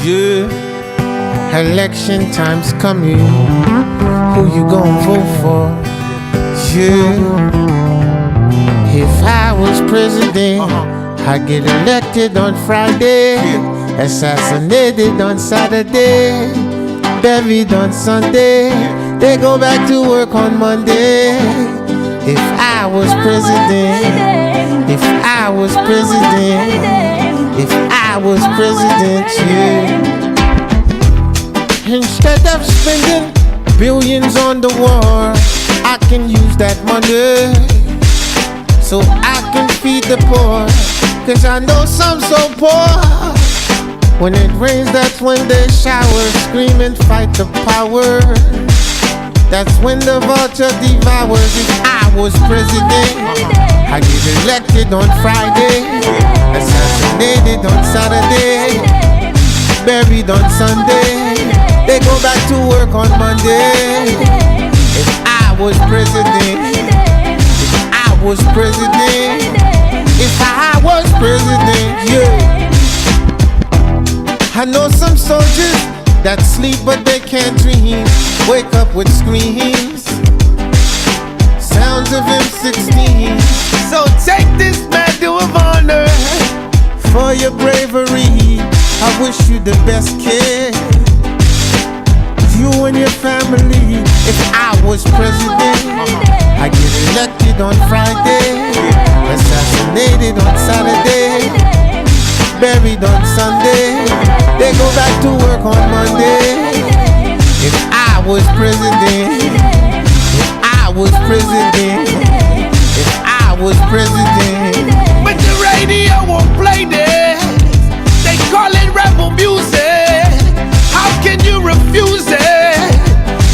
Yeah, election time's coming. Who you gonna vote for? Yeah, if I was president, I'd get elected on Friday, assassinated on Saturday, buried on Sunday. They go back to work on Monday. If I was president, if I was president, if I was president, yeah. Instead of spending billions on the war, I can use that money so I can feed the poor. Cause I know some so poor. When it rains, that's when they shower, scream and fight the power. That's when the vulture devours. If I was president, I get elected on Friday, assassinated on Saturday, buried on Sunday. They go back to work on Monday. If I was president, if I was president, if I was president, yeah. I know some soldiers that sleep but they can't dream, wake up with screams, sounds of M16. So take this medal of honor for your bravery. I wish you the best, kid, you and your family. If I was president, I get elected on Friday, assassinated on Saturday, buried on Sunday. They go back to work on Monday. If I was president, if I was president, if I was president. But the radio won't play this. They call it rebel music. How can you refuse it?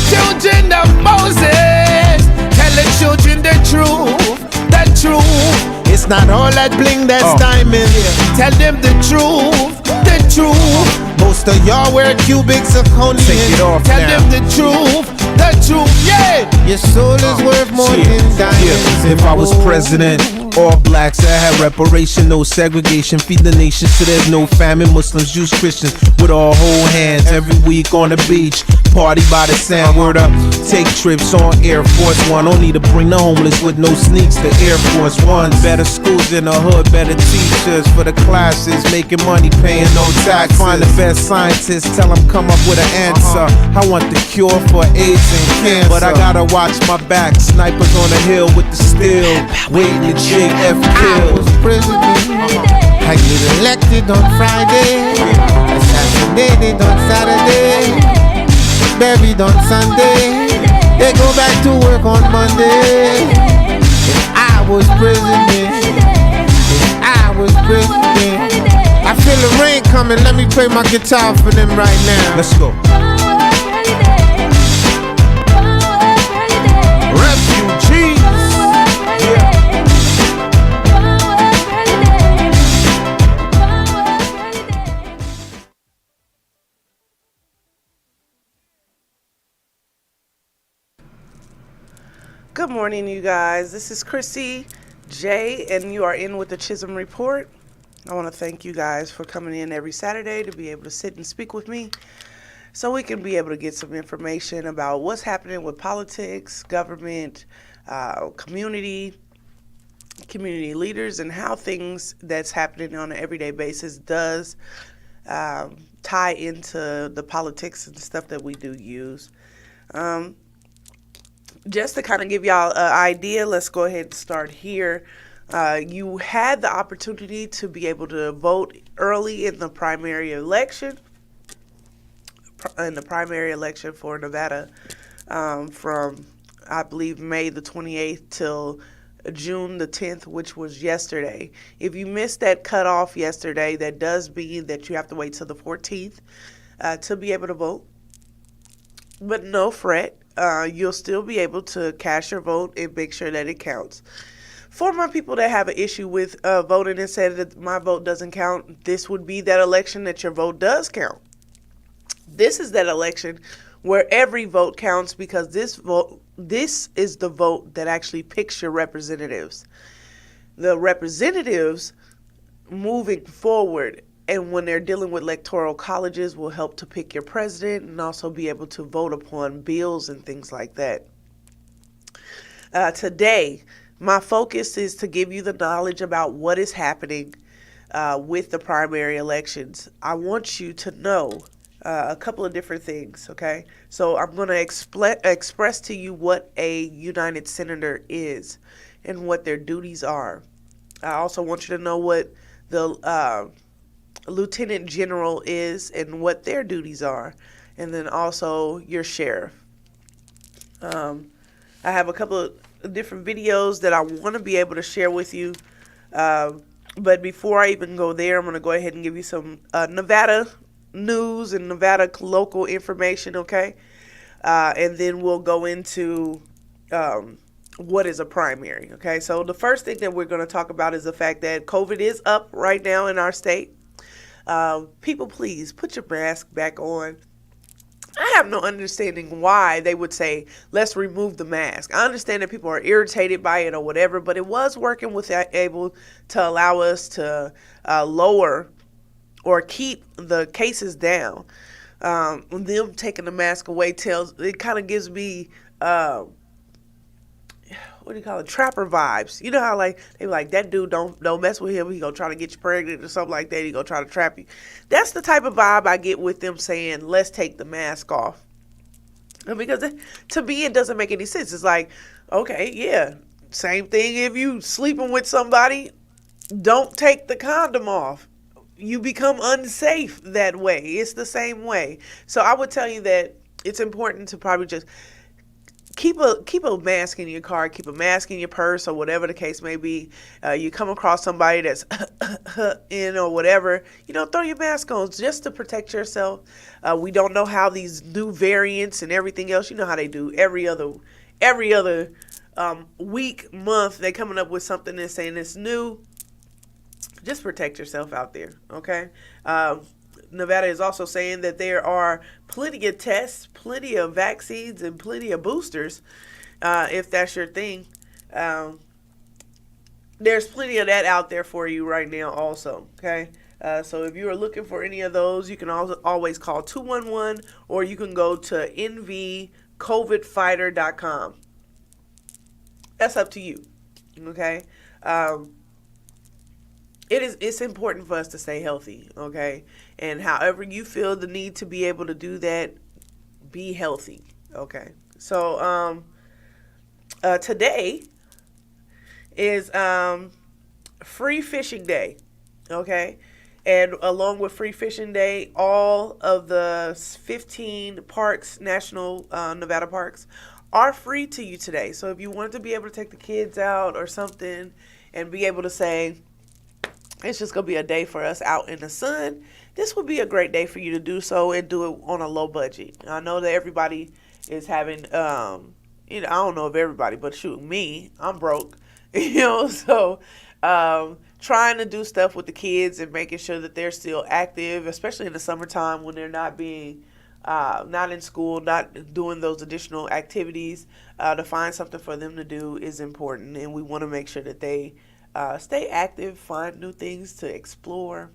Children of Moses, tell the children the truth, the truth. It's not all that bling that's diamond. Tell them the truth, the truth. Most of y'all wear cubic zirconium. Take it off Tell now. them the truth, yeah. Your soul is worth more than diamonds. If I was president, all blacks, I had reparation, no segregation, feed the nation so there's no famine. Muslims, Jews, Christians would all hold hands every week on the beach, party by the sand. Word up, take trips on Air Force One. Don't need to bring the homeless with no sneaks to Air Force One. Better schools in the hood, better teachers for the classes, making money, paying no tax. Find the best scientists, tell them come up with an answer. I want the cure for AIDS and cancer, but I gotta watch my back. Snipers on the hill with the steel, waiting to JF I kill. was president, I get elected on Friday, assassinated on Saturday, buried on Sunday. They go back to work on Monday. If I was president, if I was president. I feel the rain coming, let me play my guitar for them right now. Let's go. Refugees, yeah. Good morning, you guys. This is Kristie J, and you are in with the Chisholm Report. I want to thank you guys for coming in every Saturday to be able to sit and speak with me so we can be able to get some information about what's happening with politics, government, community leaders, and how things that's happening on an everyday basis does tie into the politics and stuff that we do use. Just to kind of give y'all an idea, let's go ahead and start here. You had the opportunity to be able to vote early in the primary election, for Nevada, from, I believe, May the 28th till June the 10th, which was yesterday. If you missed that cutoff yesterday, that does mean that you have to wait till the 14th to be able to vote. But no fret. You'll still be able to cast your vote and make sure that it counts. For my people that have an issue with voting and said that my vote doesn't count, this would be that election that your vote does count. This is that election where every vote counts, because this is the vote that actually picks your representatives. The representatives moving forward and when they're dealing with electoral colleges, will help to pick your president and also be able to vote upon bills and things like that. Today, my focus is to give you the knowledge about what is happening with the primary elections. I want you to know a couple of different things, okay? So I'm going to express to you what a United Senator is and what their duties are. I also want you to know what the Lieutenant General is and what their duties are, and then also your sheriff. I have a couple of different videos that I want to be able to share with you. But before I even go there, I'm going to go ahead and give you some Nevada news and Nevada local information, okay? And then we'll go into what is a primary, okay? So the first thing that we're going to talk about is the fact that COVID is up right now in our state. People, please put your mask back on. I have no understanding why they would say, let's remove the mask. I understand that people are irritated by it or whatever, but it was working with able to allow us to lower or keep the cases down. Them taking the mask away it kind of gives me, what do you call it, trapper vibes. You know how like they be like, that dude don't mess with him, he gonna try to get you pregnant or something like that, he gonna try to trap you. That's the type of vibe I get with them saying, let's take the mask off. And because to me it doesn't make any sense. It's like, okay, yeah, same thing if you sleeping with somebody, don't take the condom off. You become unsafe that way. It's the same way. So I would tell you that it's important to probably just keep a mask in your car, keep a mask in your purse, or whatever the case may be. You come across somebody that's in or whatever, throw your mask on just to protect yourself. We don't know how these new variants and everything else, you know how they do every other week, month, they coming up with something and saying it's new. Just protect yourself out there, okay? Nevada is also saying that there are plenty of tests, plenty of vaccines, and plenty of boosters, if that's your thing. There's plenty of that out there for you right now also, okay? So if you are looking for any of those, you can always call 211, or you can go to nvcovidfighter.com. That's up to you, okay? It's important for us to stay healthy, okay? And however you feel the need to be able to do that, be healthy, okay? So today is Free Fishing Day, okay? And along with Free Fishing Day, all of the 15 parks, national Nevada parks, are free to you today. So if you wanted to be able to take the kids out or something and be able to say, it's just going to be a day for us out in the sun, this would be a great day for you to do so and do it on a low budget. I know that everybody is having, I don't know if everybody, but shoot, me, I'm broke, so trying to do stuff with the kids and making sure that they're still active, especially in the summertime when they're not being, not in school, not doing those additional activities, to find something for them to do is important. And we want to make sure that they stay active, find new things to explore.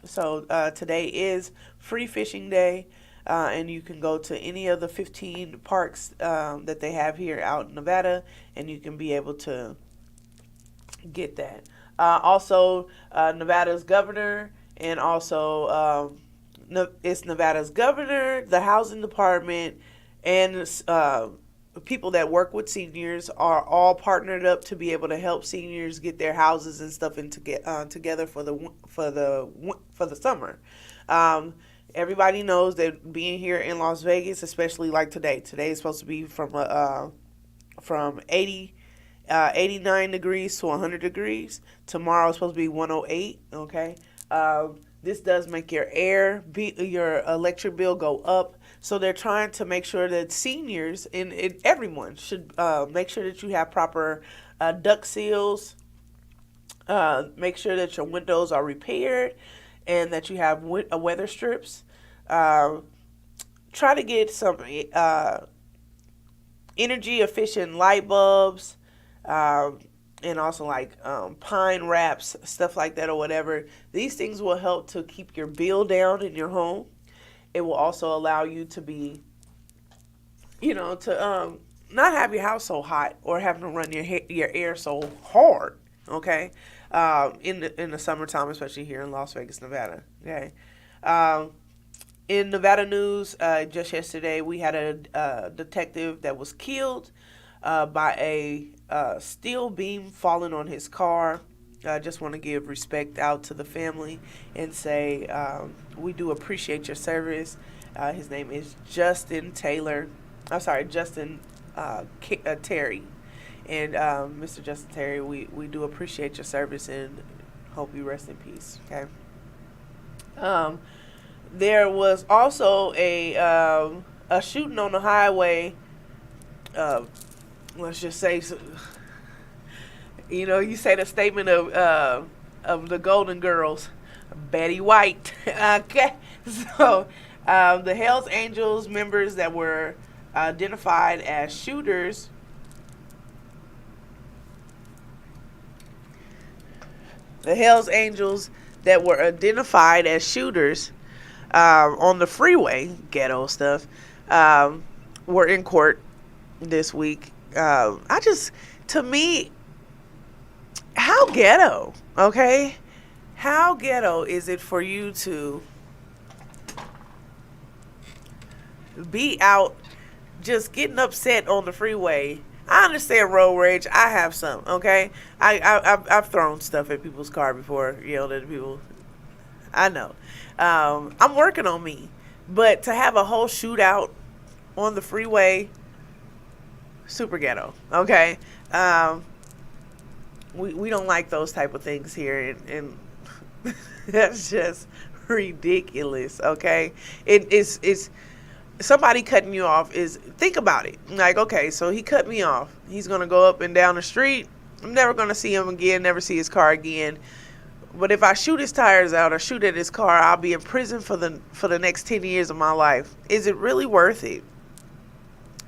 So today is Free Fishing Day, and you can go to any of the 15 parks that they have here out in Nevada, and you can be able to get that. Also, Nevada's governor, and also it's Nevada's governor, the housing department, and people that work with seniors are all partnered up to be able to help seniors get their houses and stuff and to get together for the summer. Everybody knows that being here in Las Vegas, especially like today is supposed to be from 89 degrees to 100 degrees. Tomorrow is supposed to be 108. Okay. This does make your your electric bill go up. So they're trying to make sure that seniors and everyone should make sure that you have proper duct seals. Make sure that your windows are repaired and that you have weather strips. Try to get some energy efficient light bulbs. and also like pine wraps, stuff like that or whatever. These things will help to keep your bill down in your home. It will also allow you to be, to not have your house so hot or having to run your air so hard. Okay, in the summertime, especially here in Las Vegas, Nevada. Okay. In Nevada news, just yesterday, we had a detective that was killed by a steel beam falling on his car. I just want to give respect out to the family and say we do appreciate your service. His name is Justin Terry. And Mr. Justin Terry, we do appreciate your service and hope you rest in peace. Okay. There was also a shooting on the highway. Let's just say, you say the statement of the Golden Girls, Betty White. Okay, so the Hells Angels members that were identified as shooters. The Hells Angels that were identified as shooters on the freeway, ghetto stuff, were in court this week. To me, how ghetto, okay? How ghetto is it for you to be out just getting upset on the freeway? I understand road rage. I have some, okay? I've thrown stuff at people's car before, yelled at people. I know. I'm working on me. But to have a whole shootout on the freeway, super ghetto, okay? We don't like those type of things here, and that's just ridiculous, okay? It's somebody cutting you off think about it. Like, okay, so he cut me off. He's going to go up and down the street. I'm never going to see him again, never see his car again. But if I shoot his tires out or shoot at his car, I'll be in prison for the next 10 years of my life. Is it really worth it?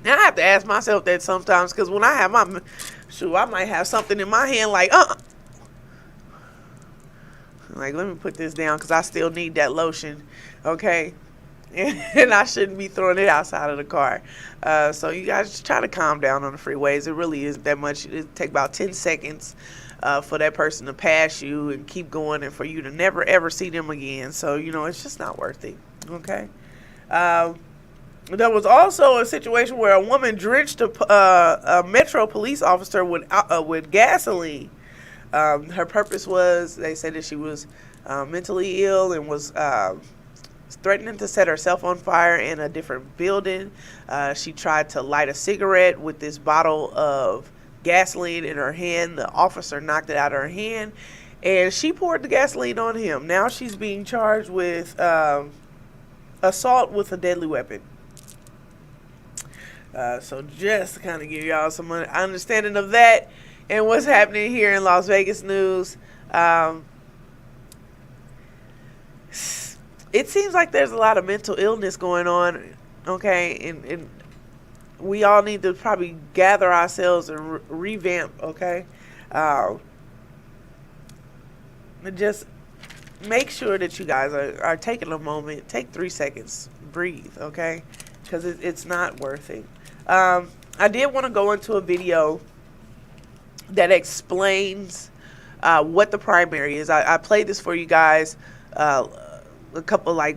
Now, I have to ask myself that sometimes, because when I have I might have something in my hand like, like, let me put this down because I still need that lotion, okay? And I shouldn't be throwing it outside of the car. So you guys just try to calm down on the freeways. It really isn't that much. It take about 10 seconds for that person to pass you and keep going and for you to never, ever see them again. So, it's just not worth it, okay? There was also a situation where a woman drenched a Metro police officer with gasoline. Her purpose was, they said that she was mentally ill and was threatening to set herself on fire in a different building. She tried to light a cigarette with this bottle of gasoline in her hand. The officer knocked it out of her hand, and she poured the gasoline on him. Now she's being charged with assault with a deadly weapon. So just to kind of give y'all some understanding of that and what's happening here in Las Vegas news. It seems like there's a lot of mental illness going on, okay? And we all need to probably gather ourselves and revamp, okay? Just make sure that you guys are taking a moment. Take 3 seconds. Breathe, okay? Because it's not worth it. I did want to go into a video that explains what the primary is. I played this for you guys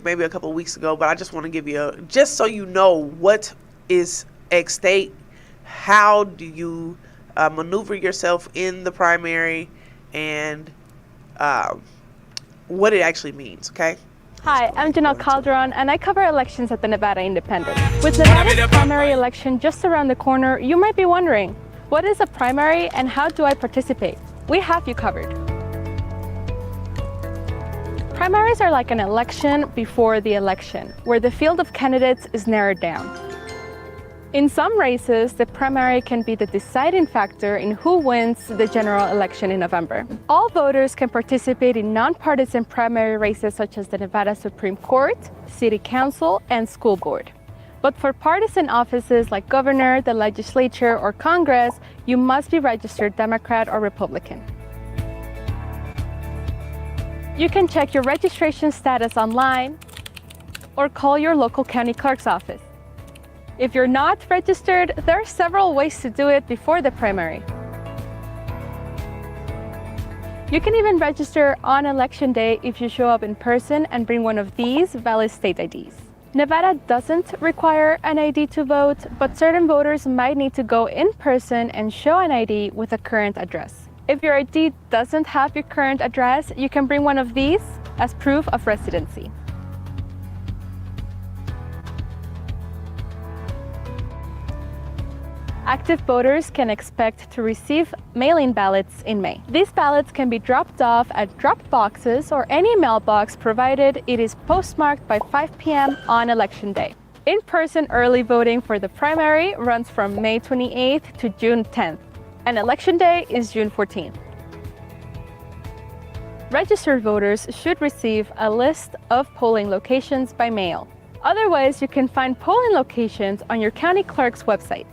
maybe a couple weeks ago, but I just want to give you just so you know what is at stake. How do you maneuver yourself in the primary, and what it actually means, okay? Hi, I'm Janelle Calderon, and I cover elections at the Nevada Independent. With Nevada's primary election just around the corner, you might be wondering, what is a primary and how do I participate? We have you covered. Primaries are like an election before the election, where the field of candidates is narrowed down. In some races, the primary can be the deciding factor in who wins the general election in November. All voters can participate in nonpartisan primary races such as the Nevada Supreme Court, City Council, and School Board. But for partisan offices like governor, the legislature, or Congress, you must be registered Democrat or Republican. You can check your registration status online or call your local county clerk's office. If you're not registered, there are several ways to do it before the primary. You can even register on election day if you show up in person and bring one of these valid state IDs. Nevada doesn't require an ID to vote, but certain voters might need to go in person and show an ID with a current address. If your ID doesn't have your current address, you can bring one of these as proof of residency. Active voters can expect to receive mail-in ballots in May. These ballots can be dropped off at drop boxes or any mailbox provided it is postmarked by 5 p.m. on Election Day. In-person early voting for the primary runs from May 28th to June 10th, and Election Day is June 14th. Registered voters should receive a list of polling locations by mail. Otherwise, you can find polling locations on your county clerk's website.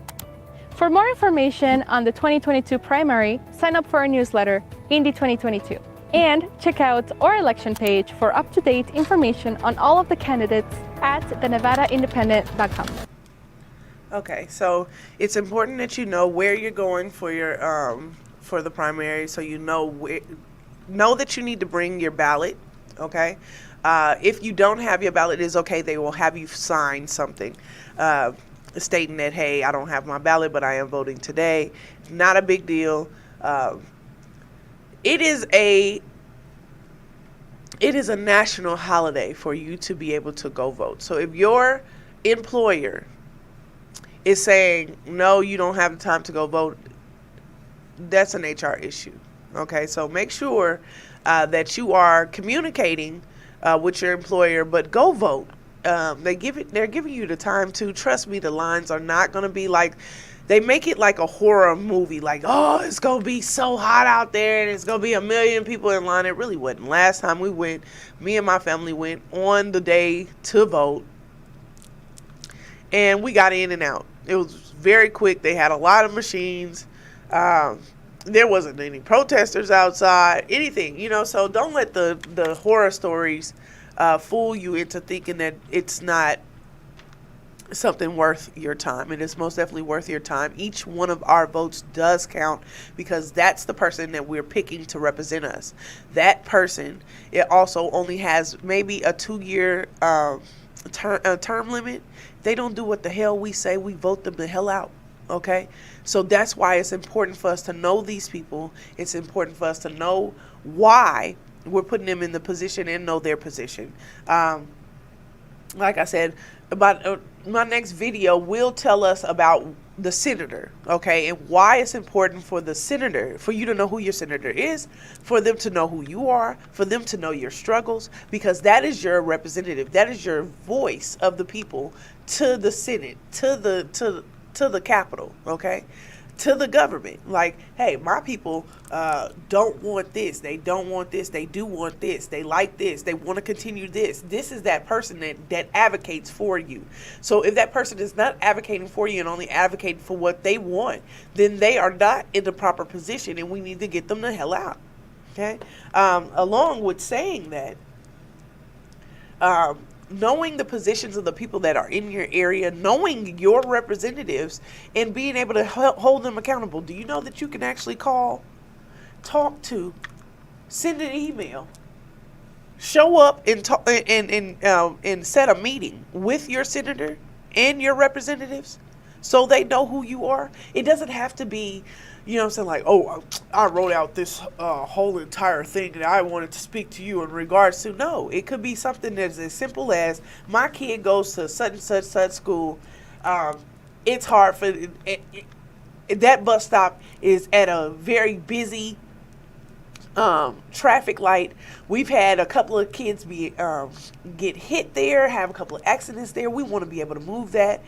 For more information on the 2022 primary, sign up for our newsletter, Indy 2022. And check out our election page for up-to-date information on all of the candidates at thenevadaindependent.com. Okay, so it's important that you know where you're going for your for the primary, so you know that you need to bring your ballot. Okay, if you don't have your ballot, it's okay. They will have you sign something stating that, hey, I don't have my ballot, but I am voting today. Not a big deal. It is a national holiday for you to be able to go vote. So if your employer is saying, no, you don't have the time to go vote, that's an HR issue. Okay, so make sure that you are communicating with your employer, but go vote. They're giving you the time to. Trust me, the lines are not going to be like, they make it like a horror movie, like, oh, it's going to be so hot out there and it's going to be 1 million people in line. It really wasn't. Last time we went, me and my family went on the day to vote, and we got in and out. It was very quick. They had a lot of machines. There wasn't any protesters outside, anything, so don't let the horror stories fool you into thinking that it's not something worth your time. It is most definitely worth your time. Each one of our votes does count, because that's the person that we're picking to represent us. That person, it also only has maybe a 2-year term limit. They don't do what the hell we say, we vote them the hell out. Okay, so that's why it's important for us to know these people. It's important for us to know why we're putting them in the position and know their position. Like I said, about my next video will tell us about the senator, okay, and why it's important for the senator, for you to know who your senator is, for them to know who you are, for them to know your struggles, because that is your representative. That is your voice of the people to the Senate, to the Capitol, okay, to the government. Like, hey, my people don't want this. They don't want this. They do want this. They like this. They want to continue this. This is that person that advocates for you. So if that person is not advocating for you and only advocating for what they want, then they are not in the proper position, and we need to get them the hell out. Okay? Along with saying that, knowing the positions of the people that are in your area, knowing your representatives, and being able to hold them accountable. Do you know that you can actually call, talk to, send an email, show up and talk, and set a meeting with your senator and your representatives so they know who you are? It doesn't have to be, like, oh, I wrote out this whole entire thing and I wanted to speak to you in regards to. No, it could be something that's as simple as, my kid goes to such and such school. It's hard for that bus stop is at a very busy traffic light. We've had a couple of kids get hit there, have a couple of accidents there. We want to be able to move that.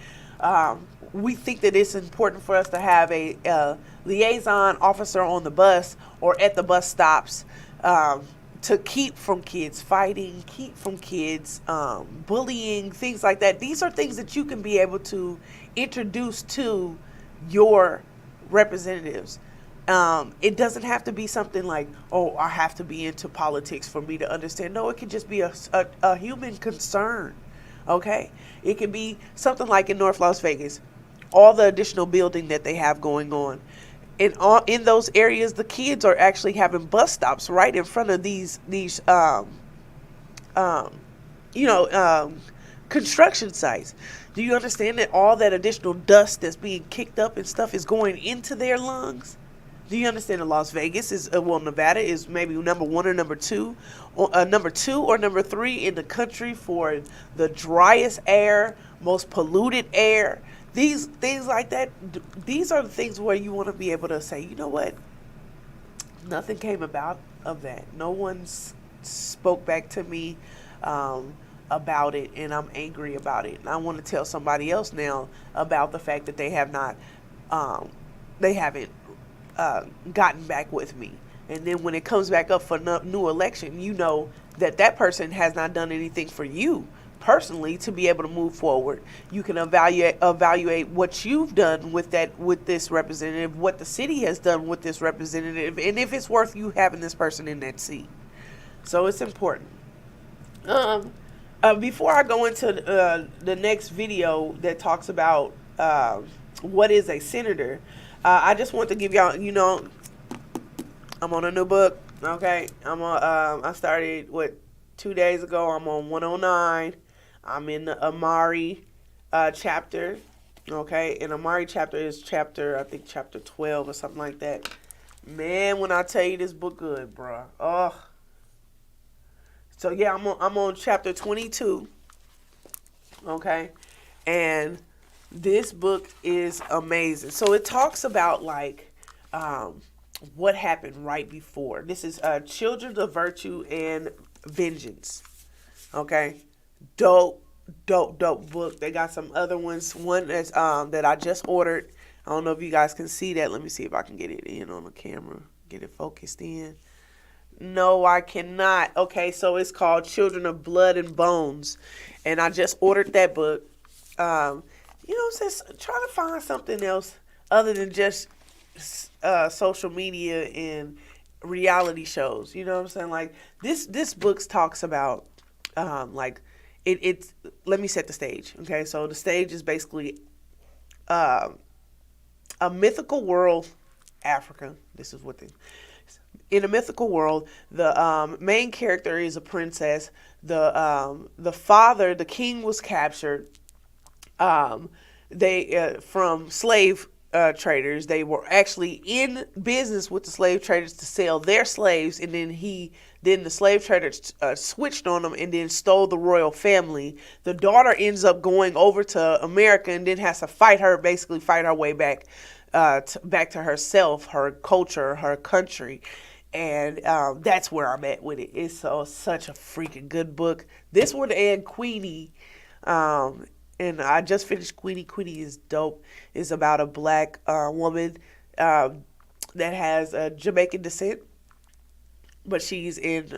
We think that it's important for us to have a liaison officer on the bus or at the bus stops to keep from kids fighting, keep from kids bullying, things like that. These are things that you can be able to introduce to your representatives. It doesn't have to be something like, oh, I have to be into politics for me to understand. No, it can just be a human concern, okay? It can be something like in North Las Vegas, all the additional building that they have going on. In those areas, the kids are actually having bus stops right in front of these construction sites. Do you understand that all that additional dust that's being kicked up and stuff is going into their lungs? Do you understand that Las Vegas is, Nevada is maybe number 1 or number 2, or number 2 or number 3 in the country for the driest air, most polluted air. These things like that, these are the things where you want to be able to say, you know what? Nothing came about of that. No one spoke back to me about it, and I'm angry about it. And I want to tell somebody else now about the fact that they have not, they haven't gotten back with me. And then when it comes back up for new election, you know that that person has not done anything for you personally to be able to move forward. You can evaluate what you've done with this representative, what the city has done with this representative, and if it's worth you having this person in that seat. So it's important. Before I go into the next video that talks about what is a senator, I just want to give y'all, you know, I'm on a new book, okay? I started, 2 days ago. I'm on 109. I'm in the Amari chapter, okay? And Amari chapter is chapter 12 or something like that. Man, when I tell you this book good, bro. Oh. So, yeah, I'm on chapter 22, okay? And this book is amazing. So it talks about, like, what happened right before. This is Children of Virtue and Vengeance, okay? Dope book. They got some other ones. One that's that I just ordered. I don't know if you guys can see that. Let me see if I can get it in on the camera. Get it focused in. No, I cannot. Okay, so it's called Children of Blood and Bones. And I just ordered that book. You know what I'm saying? Trying to find something else other than just social media and reality shows. You know what I'm saying? Like, this book talks about, like, it's, let me set the stage. Okay, so the stage is basically a mythical world, Africa. This is what in a mythical world, the main character is a princess. The father, the king, was captured. They from slave traders. They were actually in business with the slave traders to sell their slaves, and then the slave traders switched on them and then stole the royal family. The daughter ends up going over to America and then has to fight her way back to herself, her culture, her country. And that's where I'm at with it. It's such a freaking good book. This one and Queenie, and I just finished Queenie. Queenie is dope. It's about a black woman that has Jamaican descent, but she's in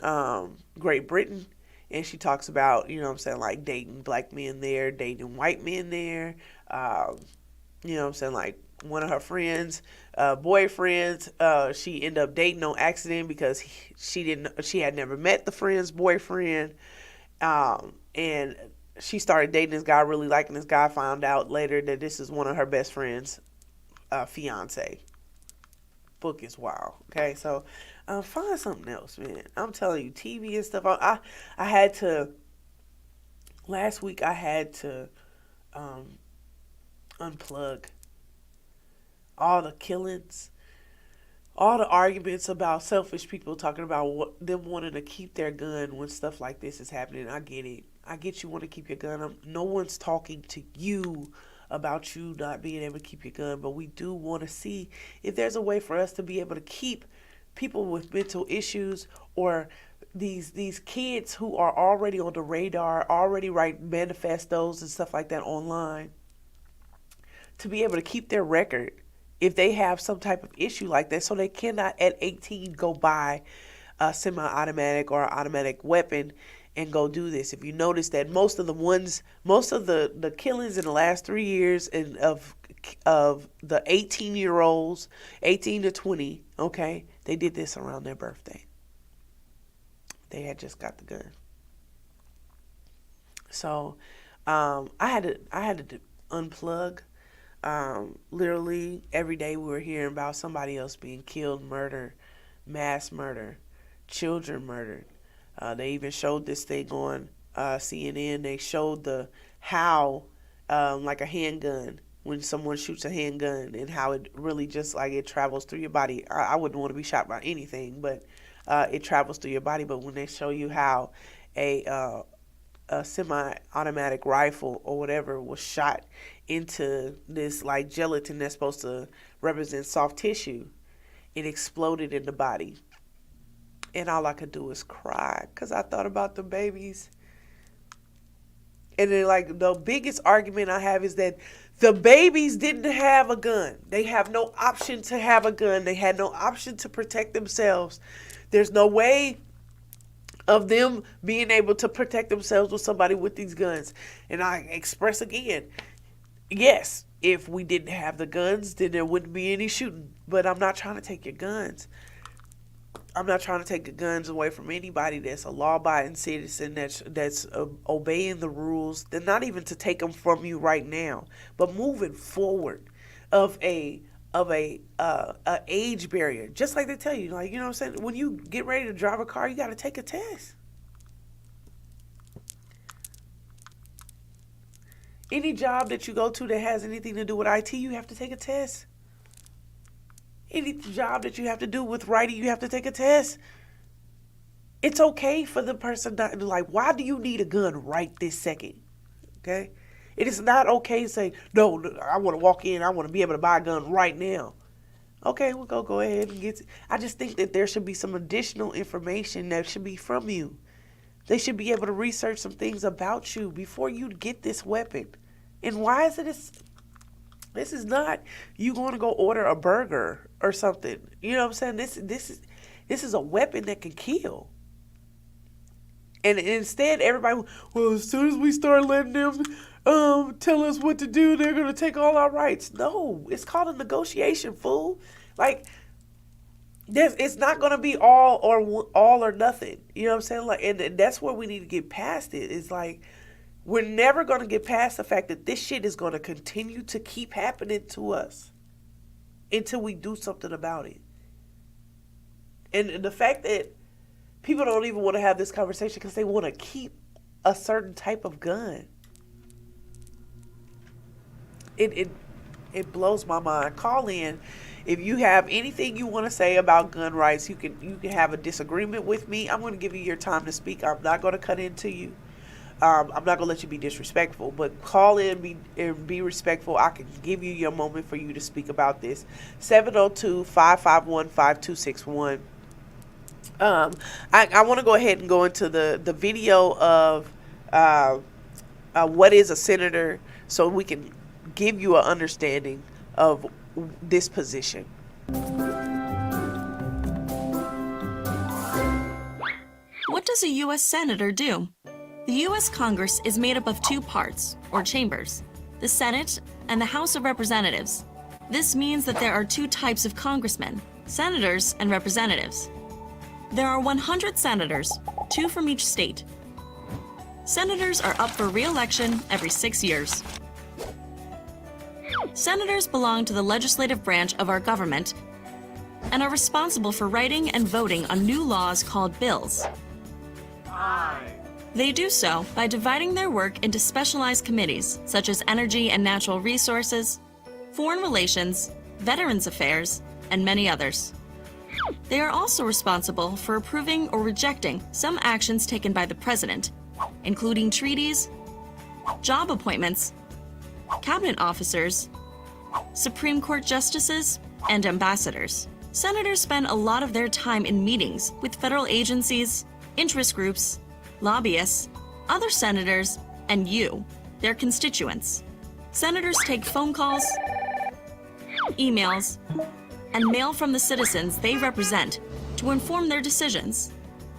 Great Britain, and she talks about, you know what I'm saying, like dating black men there, dating white men there. You know what I'm saying, like one of her friends, boyfriends, she ended up dating on accident because she had never met the friend's boyfriend, and she started dating this guy, really liking this guy, found out later that this is one of her best friend's fiance. Book is wild. Okay, so find something else, man. I'm telling you, TV and stuff. I had to, last week I had to unplug all the killings, all the arguments about selfish people talking about them wanting to keep their gun when stuff like this is happening. I get it. I get you want to keep your gun. No one's talking to you about you not being able to keep your gun, but we do want to see if there's a way for us to be able to keep people with mental issues or these kids who are already on the radar, already write manifestos and stuff like that online, to be able to keep their record if they have some type of issue like that, so they cannot at 18 go buy a semi-automatic or automatic weapon and go do this. If you notice that most of the killings in the last 3 years of the 18-year-olds, 18 to 20, okay, they did this around their birthday. They had just got the gun. So I had to unplug. Literally every day we were hearing about somebody else being killed, murdered, mass murder, children murdered. They even showed this thing on CNN. They showed how like a handgun, when someone shoots a handgun, and how it really just like it travels through your body. I wouldn't want to be shot by anything, but it travels through your body. But when they show you how a semi-automatic rifle or whatever was shot into this like gelatin that's supposed to represent soft tissue, it exploded in the body. And all I could do was cry because I thought about the babies. And then like the biggest argument I have is that the babies didn't have a gun. They have no option to have a gun. They had no option to protect themselves. There's no way of them being able to protect themselves with somebody with these guns. And I express again, yes, if we didn't have the guns, then there wouldn't be any shooting. But I'm not trying to take your guns. I'm not trying to take the guns away from anybody that's a law-abiding citizen, that's obeying the rules. They're not even to take them from you right now, but moving forward of a age barrier. Just like they tell you, like, you know what I'm saying? When you get ready to drive a car, you got to take a test. Any job that you go to that has anything to do with IT, you have to take a test. Any job that you have to do with writing, you have to take a test. It's okay for the person to like, why do you need a gun right this second? Okay? It is not okay to say, no, I want to walk in, I want to be able to buy a gun right now. Okay, we'll go ahead and get it. I just think that there should be some additional information that should be from you. They should be able to research some things about you before you get this weapon. And why is it this is not you going to go order a burger or something. You know what I'm saying? This is a weapon that can kill. And instead, everybody, well, as soon as we start letting them tell us what to do, they're going to take all our rights. No, it's called a negotiation, fool. Like, it's not going to be all or nothing. You know what I'm saying? Like, and that's where we need to get past it. It's like, we're never going to get past the fact that this shit is going to continue to keep happening to us until we do something about it. And the fact that people don't even want to have this conversation because they want to keep a certain type of gun. It blows my mind. Call in if you have anything you want to say about gun rights. You can have a disagreement with me. I'm going to give you your time to speak. I'm not going to cut into you. I'm not going to let you be disrespectful, but call in and be respectful. I can give you your moment for you to speak about this. 702-551-5261. I want to go ahead and go into the video of what is a senator so we can give you an understanding of this position. What does a U.S. Senator do? The U.S. Congress is made up of two parts, or chambers, the Senate and the House of Representatives. This means that there are two types of congressmen, senators and representatives. There are 100 senators, 2 from each state. Senators are up for re-election every 6 years. Senators belong to the legislative branch of our government and are responsible for writing and voting on new laws called bills. They do so by dividing their work into specialized committees such as Energy and Natural Resources, Foreign Relations, Veterans Affairs, and many others. They are also responsible for approving or rejecting some actions taken by the President, including treaties, job appointments, cabinet officers, Supreme Court justices, and ambassadors. Senators spend a lot of their time in meetings with federal agencies, interest groups, lobbyists, other senators, and you, their constituents. Senators take phone calls, emails, and mail from the citizens they represent to inform their decisions.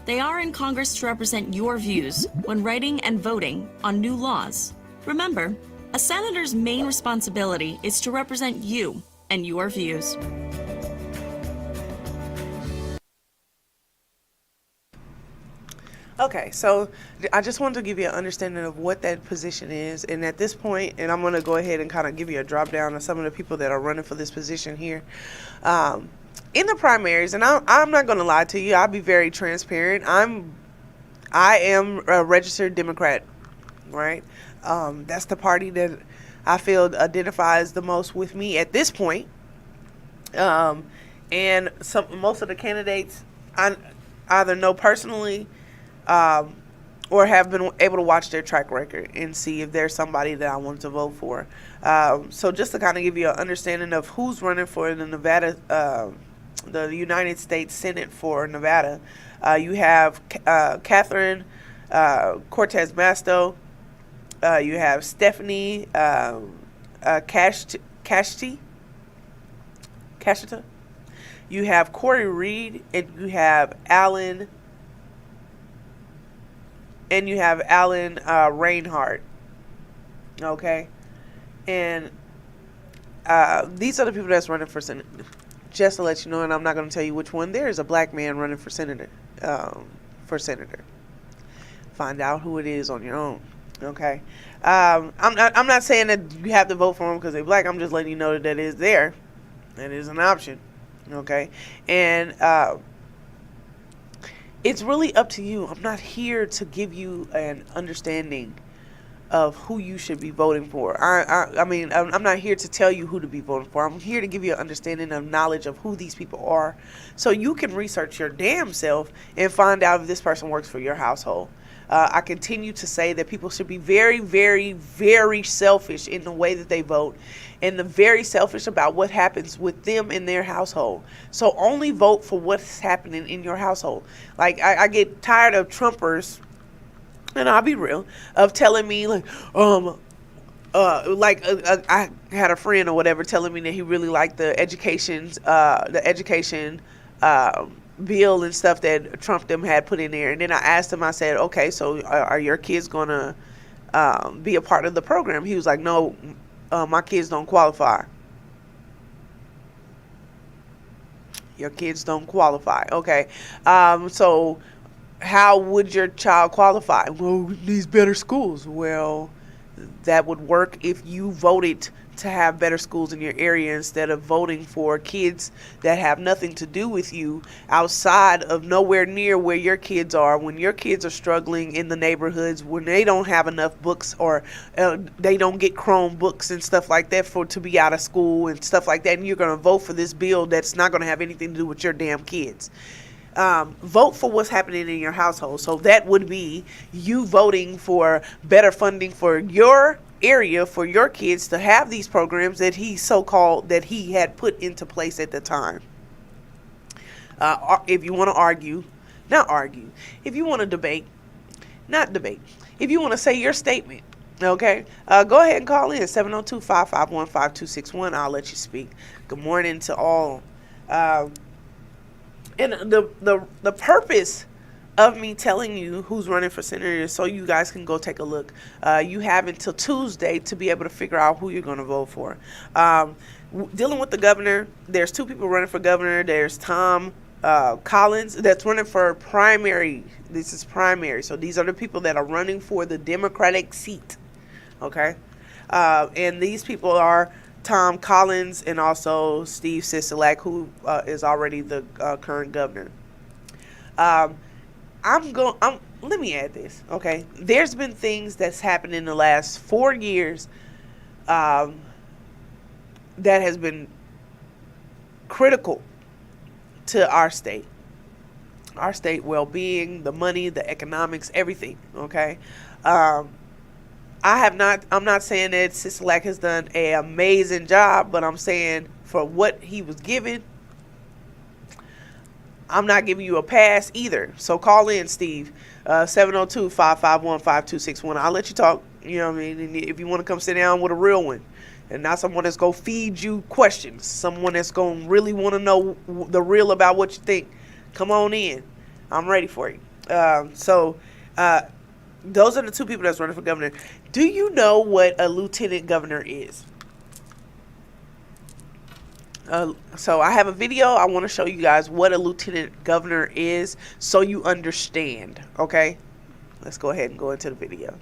They are in Congress to represent your views when writing and voting on new laws. Remember, a senator's main responsibility is to represent you and your views. Okay, so I just wanted to give you an understanding of what that position is. And at this point, and I'm going to go ahead and kind of give you a drop down of some of the people that are running for this position here. In the primaries, and I'm not going to lie to you, I'll be very transparent. I am a registered Democrat, right? That's the party that I feel identifies the most with me at this point. And most of the candidates I either know personally, or have been able to watch their track record and see if there's somebody that I want to vote for. So just to kind of give you an understanding of who's running for the Nevada, the United States Senate for Nevada, you have Catherine Cortez Masto, you have Stephanie Cashita, you have Corey Reed, and you have Alan Reinhardt. Okay, and these are the people that's running for Senate. Just to let you know, and I'm not going to tell you which one. There is a black man running for senator. Find out who it is on your own. Okay, I'm not saying that you have to vote for them because they're black. I'm just letting you know that that is there. That is an option. Okay, and it's really up to you. I'm not here to give you an understanding of who you should be voting for. I mean, I'm not here to tell you who to be voting for. I'm here to give you an understanding of knowledge of who these people are, so you can research your damn self and find out if this person works for your household. I continue to say that people should be very, very, very selfish in the way that they vote, and very selfish about what happens with them in their household. So only vote for what's happening in your household. Like, I get tired of Trumpers, and I'll be real, of telling me I had a friend or whatever telling me that he really liked the education bill and stuff that Trump them had put in there. And then I asked him, I said, okay, so are your kids going to be a part of the program? He was like, no, my kids don't qualify. Your kids don't qualify. Okay. So how would your child qualify? Well, it needs better schools. Well, that would work if you voted to have better schools in your area instead of voting for kids that have nothing to do with you, outside of nowhere near where your kids are, when your kids are struggling in the neighborhoods, when they don't have enough books, or they don't get Chromebooks and stuff like that to be out of school and stuff like that, and you're going to vote for this bill that's not going to have anything to do with your damn kids. Vote for what's happening in your household. So that would be you voting for better funding for your area, for your kids to have these programs that he had put into place at the time. If you want to argue, not argue. If you want to debate, not debate. If you want to say your statement, okay, go ahead and call in 702-551-5261. I'll let you speak. Good morning to all. And the purpose of me telling you who's running for senator is so you guys can go take a look. You have until Tuesday to be able to figure out who you're going to vote for. Dealing with the governor, there's two people running for governor. There's Tom Collins that's running for primary. This is primary. So these are the people that are running for the Democratic seat. Okay? And these people are Tom Collins and also Steve Sisolak, who is already the current governor. Let me add this, okay? There's been things that's happened in the last 4 years that has been critical to our state well-being, the money, the economics, everything, okay? I'm not saying that Sisolak has done an amazing job, but I'm saying for what he was given, I'm not giving you a pass either. So call in, Steve, 702-551-5261. I'll let you talk, you know what I mean? And if you want to come sit down with a real one, and not someone that's going to feed you questions, someone that's going to really want to know the real about what you think, Come on in. I'm ready for you. Those are the two people that's running for governor. Do you know what a lieutenant governor is? So I have a video. I want to show you guys what a lieutenant governor is so you understand. Okay? Let's go ahead and go into the video.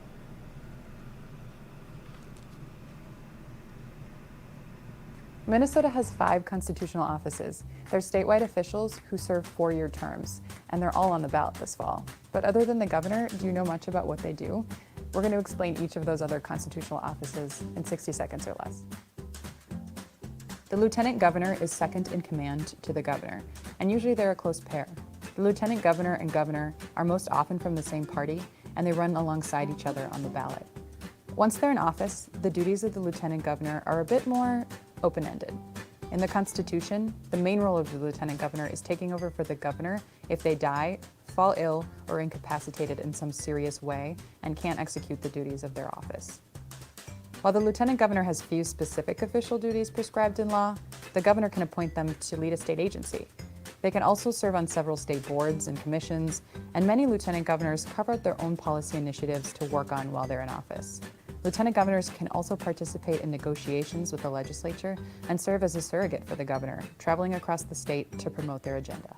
Minnesota has 5 constitutional offices. They're statewide officials who serve 4-year terms, and they're all on the ballot this fall. But other than the governor, do you know much about what they do? We're going to explain each of those other constitutional offices in 60 seconds or less. The lieutenant governor is second in command to the governor, and usually they're a close pair. The lieutenant governor and governor are most often from the same party, and they run alongside each other on the ballot. Once they're in office, the duties of the lieutenant governor are a bit more open-ended. In the Constitution, the main role of the lieutenant governor is taking over for the governor if they die, fall ill, or incapacitated in some serious way and can't execute the duties of their office. While the lieutenant governor has few specific official duties prescribed in law, the governor can appoint them to lead a state agency. They can also serve on several state boards and commissions, and many lieutenant governors carve out their own policy initiatives to work on while they're in office. Lieutenant governors can also participate in negotiations with the legislature and serve as a surrogate for the governor, traveling across the state to promote their agenda.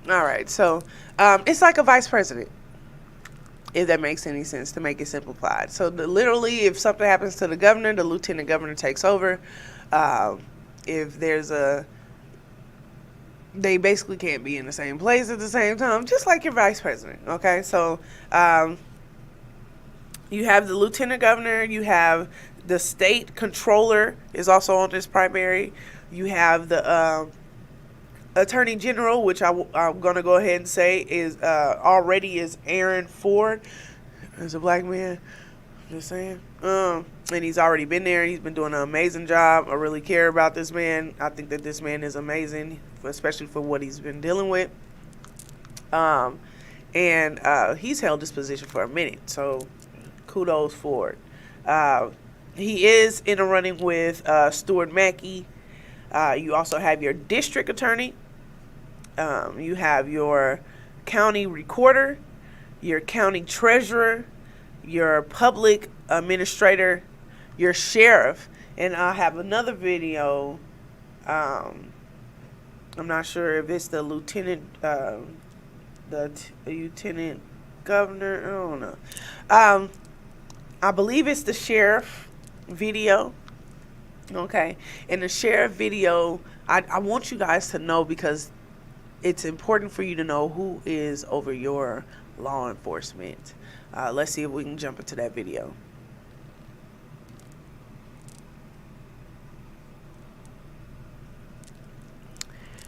All right, so it's like a vice president, if that makes any sense, to make it simplified. So literally, if something happens to the governor, the lieutenant governor takes over. If there's they basically can't be in the same place at the same time, just like your vice president, okay? So you have the lieutenant governor, you have the state controller is also on this primary, you have the attorney general, which I'm going to go ahead and say is already is Aaron Ford. As a black man, just saying. And he's already been there. He's been doing an amazing job. I really care about this man. I think that this man is amazing, especially for what he's been dealing with. And he's held this position for a minute, so kudos for it. He is in a running with Stuart Mackey. You also have your district attorney. You have your county recorder, your county treasurer, your public administrator, your sheriff, and I have another video. I'm not sure if it's the lieutenant governor. I don't know. I believe it's the sheriff video. Okay, in the sheriff video, I want you guys to know, because it's important for you to know who is over your law enforcement. Let's see if we can jump into that video.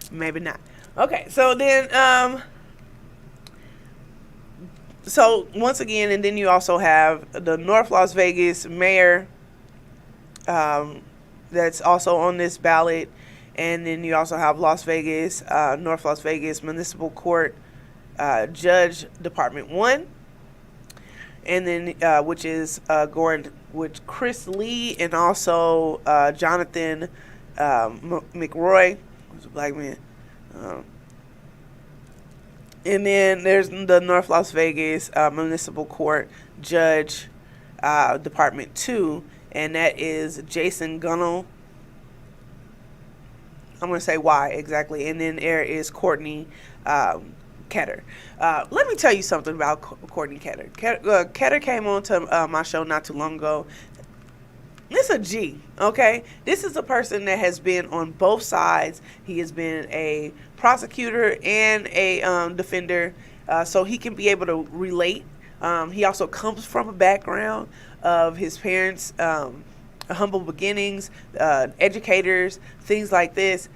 Maybe not. Okay, so then, so once again, and then you also have the North Las Vegas mayor, that's also on this ballot, and then you also have Las Vegas, North Las Vegas Municipal Court, Judge Department 1, and then which is going with Chris Lee and also Jonathan McRoy, who's a black man. And then there's the North Las Vegas Municipal Court Judge Department 2, and that is Jason Gunnell. I'm going to say why exactly. And then there is Courtney Ketter. Let me tell you something about Courtney Ketter. Ketter came on to my show not too long ago. This is a G, okay? This is a person that has been on both sides. He has been a prosecutor and a defender, so he can be able to relate. He also comes from a background of his parents' humble beginnings, educators, things like this.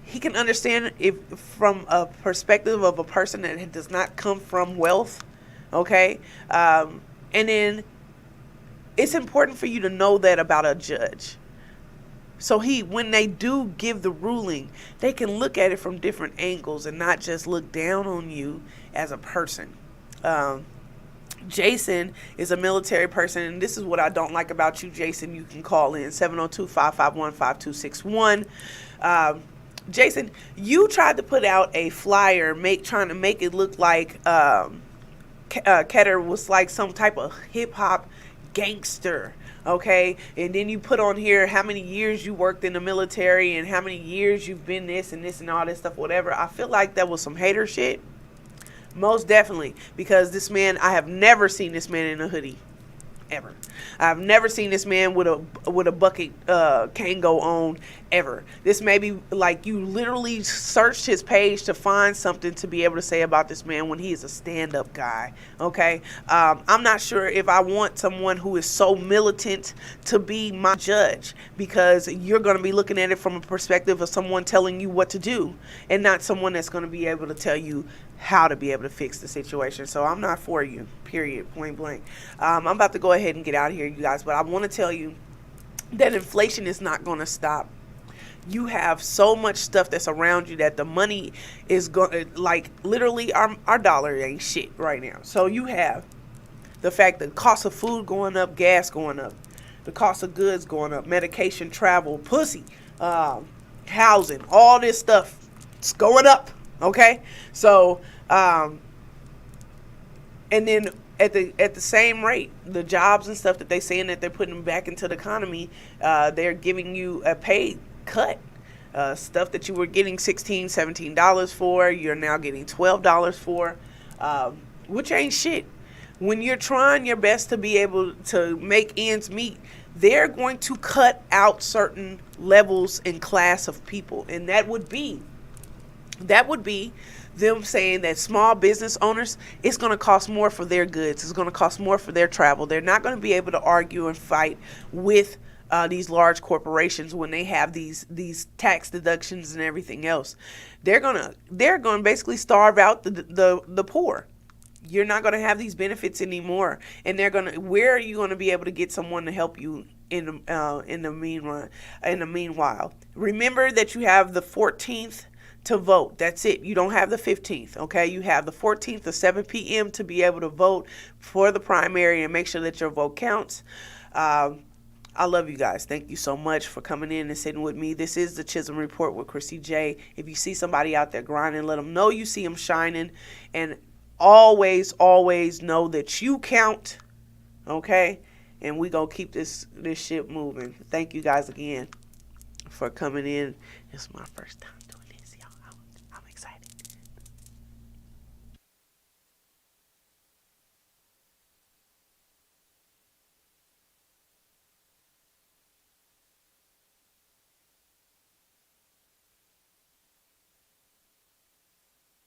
He can understand if from a perspective of a person that does not come from wealth, okay? And then it's important for you to know that about a judge. So when they do give the ruling, they can look at it from different angles and not just look down on you as a person. Jason is a military person, and this is what I don't like about you, Jason. You can call in 702-551-5261. Jason, you tried to put out a flyer, trying to make it look like Ketter was like some type of hip hop gangster. Okay, and then you put on here how many years you worked in the military and how many years you've been this and this and all this stuff, whatever. I feel like that was some hater shit. Most definitely, because this man, I have never seen this man in a hoodie, ever. I've never seen this man with a bucket Kango on, ever. This may be like you literally searched his page to find something to be able to say about this man when he is a stand-up guy. Okay, I'm not sure if I want someone who is so militant to be my judge, because you're going to be looking at it from a perspective of someone telling you what to do and not someone that's going to be able to tell you how to be able to fix the situation. So I'm not for you, period, point blank. I'm about to go ahead and get out of here, you guys, but I want to tell you that inflation is not going to stop. You have so much stuff that's around you that the money is going, like literally our dollar ain't shit right now. So you have the fact that the cost of food going up, gas going up, the cost of goods going up, medication, travel, pussy, housing, all this stuff, it's going up. Okay, so and then at the same rate, the jobs and stuff that they saying that they're putting back into the economy, they're giving you a pay cut. Stuff that you were getting $16, $17 for, you're now getting $12 for, which ain't shit. When you're trying your best to be able to make ends meet, they're going to cut out certain levels and class of people, and that would be them saying that small business owners, it's going to cost more for their goods. It's going to cost more for their travel. They're not going to be able to argue and fight with these large corporations when they have these tax deductions and everything else. They're going to basically starve out the poor. You're not going to have these benefits anymore, and where are you going to be able to get someone to help you in the meanwhile? Remember that you have the 14th to vote. That's it. You don't have the 15th. Okay, you have the 14th at 7 p.m. to be able to vote for the primary and make sure that your vote counts. I love you guys. Thank you so much for coming in and sitting with me. This is the Chisholm Report with Kristie J. If you see somebody out there grinding, let them know you see them shining, and always know that you count. Okay, and we gonna keep this shit moving. Thank you guys again for coming in. It's my first time.